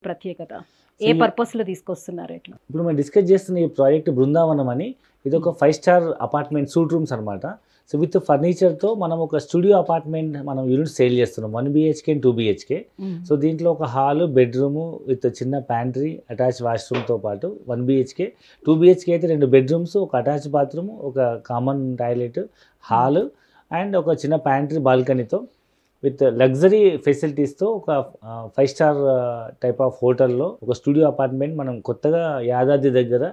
ప్రత్యేకత? సో ఏ పర్పస్‌లో తీసుకొస్తున్నారు ఇట్లా? ఇప్పుడు మనం డిస్కస్ చేస్తున్న ఈ ప్రాజెక్ట్ బృందావనం అని, ఇది ఒక 5 స్టార్ అపార్ట్మెంట్ సూట్ రూమ్స్ అనమాట. సో విత్ ఫర్నిచర్తో మనం ఒక స్టూడియో అపార్ట్మెంట్ మనం యూనిట్ సేల్ చేస్తున్నాం. 1 BHK అండ్ 2 BHK. సో దీంట్లో ఒక హాలు, బెడ్రూము విత్ చిన్న ప్యాంట్రీ, అటాచ్ వాష్రూమ్తో పాటు 1 BHK. 2 BHK అయితే 2 బెడ్రూమ్స్, ఒక అటాచ్ బాత్రూమ్, ఒక కామన్ టాయిలెట్, హాలు అండ్ ఒక చిన్న ప్యాంట్రీ బాల్కనీతో విత్ లగ్జరీ ఫెసిలిటీస్తో ఒక 5 స్టార్ టైప్ ఆఫ్ హోటల్లో ఒక స్టూడియో అపార్ట్మెంట్ మనం కొత్తగా యాదాద్రి దగ్గర,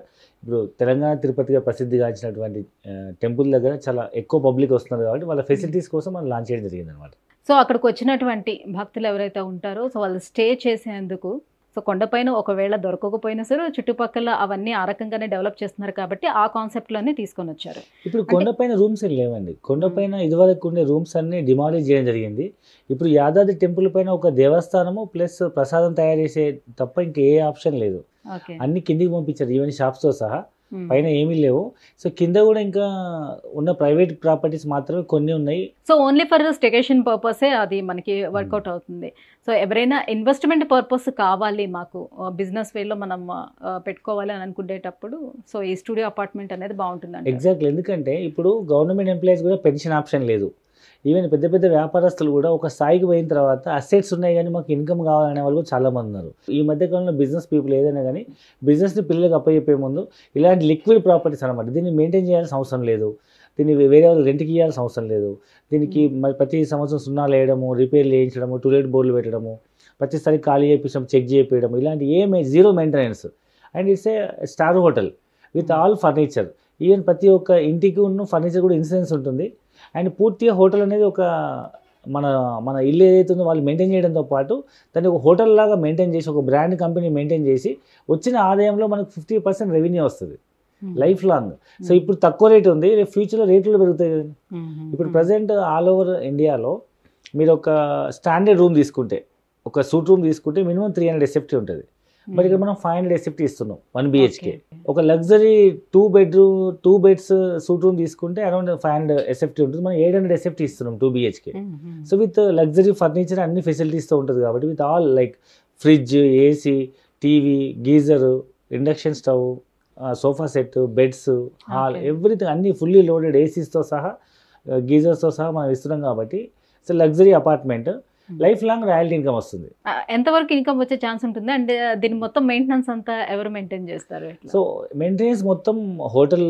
ఇప్పుడు తెలంగాణ తిరుపతిగా ప్రసిద్ధిగాంచినటువంటి టెంపుల్ దగ్గర చాలా ఎక్కువ పబ్లిక్ వస్తున్నారు కాబట్టి వాళ్ళ ఫెసిలిటీస్ కోసం మనం లాంచ్ చేయడం జరిగింది అనమాట. సో అక్కడికి వచ్చినటువంటి భక్తులు ఎవరైతే ఉంటారో సో వాళ్ళు స్టే చేసేందుకు సో కొండపైన ఒకవేళ దొరకకపోయినా సరే చుట్టుపక్కల అవన్నీ ఆ రకంగానే డెవలప్ చేస్తున్నారు కాబట్టి ఆ కాన్సెప్ట్లోనే తీసుకొని వచ్చారు. ఇప్పుడు కొండపైన రూమ్స్ ఏం లేవండి. కొండపైన ఇదివరకు ఉండే రూమ్స్ అన్ని డిమాలిష్ చేయడం జరిగింది. ఇప్పుడు యాదాద్రి టెంపుల్ పైన ఒక దేవస్థానము ప్లస్ ప్రసాదం తయారు చేసే తప్ప ఇంకే ఆప్షన్ లేదు. ఓకే. అన్ని కిందికి పంపించారు, ఈవెన్ షాప్స్తో సహా. పైన ఏమీ లేవు. సో కింద కూడా ఇంకా ఉన్న ప్రైవేట్ ప్రాపర్టీస్ మాత్రమే కొన్ని ఉన్నాయి. సో ఓన్లీ ఫర్ స్టేకేషన్ పర్పసే అది మనకి వర్కౌట్ అవుతుంది. సో ఎవరైనా ఇన్వెస్ట్మెంట్ పర్పస్ కావాలి మాకు బిజినెస్ వేలో మనం పెట్టుకోవాలి అని అనుకునేటప్పుడు సో ఈ స్టూడియో అపార్ట్మెంట్ అనేది బాగుంటుంది. ఎగ్జాక్ట్లీ. ఎందుకంటే ఇప్పుడు గవర్నమెంట్ ఎంప్లాయీస్ కూడా పెన్షన్ ఆప్షన్ లేదు. ఈవెన్ పెద్ద పెద్ద వ్యాపారస్తులు కూడా ఒక స్థాయికి పోయిన తర్వాత అసెట్స్ ఉన్నాయి కానీ మాకు ఇన్కమ్ కావాలనే వాళ్ళు చాలామంది ఉన్నారు. ఈ మధ్యకాలంలో బిజినెస్ పీపుల్ ఏదైనా కానీ బిజినెస్ని పిల్లలకు అప్పచెప్పే ముందు ఇలాంటి లిక్విడ్ ప్రాపర్టీస్ అనమాట, దీన్ని మెయింటైన్ చేయాల్సిన అవసరం లేదు, దీన్ని వేరే వాళ్ళు రెంట్కి ఇవ్వాల్సిన అవసరం లేదు. దీనికి మరి ప్రతి సంవత్సరం సున్నాలు వేయడము, రిపేర్లు చేయించడము, టూలెట్ బోర్డులు పెట్టడము, ప్రతిసారి ఖాళీ చేయించడం, చెక్ చేయించడం, ఇలాంటి zero maintenance. And it's a star hotel with all furniture. Even ప్రతి ఒక్క ఇంటికి ఉన్న ఫర్నిచర్ కూడా ఇన్సూరెన్స్ ఉంటుంది. అండ్ పూర్తిగా హోటల్ అనేది ఒక మన మన ఇల్లు ఏదైతే ఉందో వాళ్ళు మెయింటైన్ చేయడంతో పాటు దాన్ని ఒక హోటల్ లాగా మెయింటైన్ చేసి ఒక బ్రాండ్ కంపెనీ మెయింటైన్ చేసి వచ్చిన ఆదాయంలో మనకు 50% రెవెన్యూ వస్తుంది లైఫ్ లాంగ్. సో ఇప్పుడు తక్కువ రేట్ ఉంది, రేపు ఫ్యూచర్లో రేట్లు పెరుగుతాయి కదా. ఇప్పుడు ప్రజెంట్ ఆల్ ఓవర్ ఇండియాలో మీరు ఒక స్టాండర్డ్ రూమ్ తీసుకుంటే, ఒక సూట్ రూమ్ తీసుకుంటే మినిమం 300 SFT ఉంటుంది. బట్ ఇక్కడ మనం 500 SFT ఇస్తున్నాం 1 BHK. ఒక లగ్జరీ 2 బెడ్స్ సూట్ రూమ్ తీసుకుంటే అరౌండ్ 500 SFT ఉంటుంది. మనం 800 SFT ఇస్తున్నాం 2 BHK. So with luxury furniture అన్ని ఫెసిలిటీస్తో ఉంటుంది కాబట్టి with all like fridge, AC, TV, geyser, induction stove, sofa set, beds, hall, everything అన్ని ఫుల్లీ లోడెడ్ ఏసీస్తో సహా, గీజర్స్తో సహా మనం ఇస్తున్నాం కాబట్టి so luxury apartment, life long royalty income వస్తుంది. ఎంతవరకు ఇన్కమ్ వచ్చే ఛాన్స్ ఉంటుంది? అండ్ దీని మొత్తం మెయింటెనెన్స్ అంతా ఎవరు మెయింటైన్ చేస్తారు? సో మెయింటెనెన్స్ మొత్తం హోటల్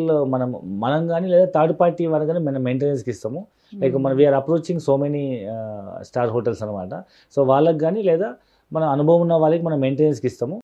మనం కానీ లేదా థర్డ్ పార్టీ వాళ్ళు కానీ మనం మెయింటెనెన్స్కి ఇస్తాము. లైక్ మనం we are approaching so many star hotels అనమాట. సో వాళ్ళకి కానీ లేదా మన అనుభవం ఉన్న వాళ్ళకి మనం మెయింటెనెన్స్కి ఇస్తాము.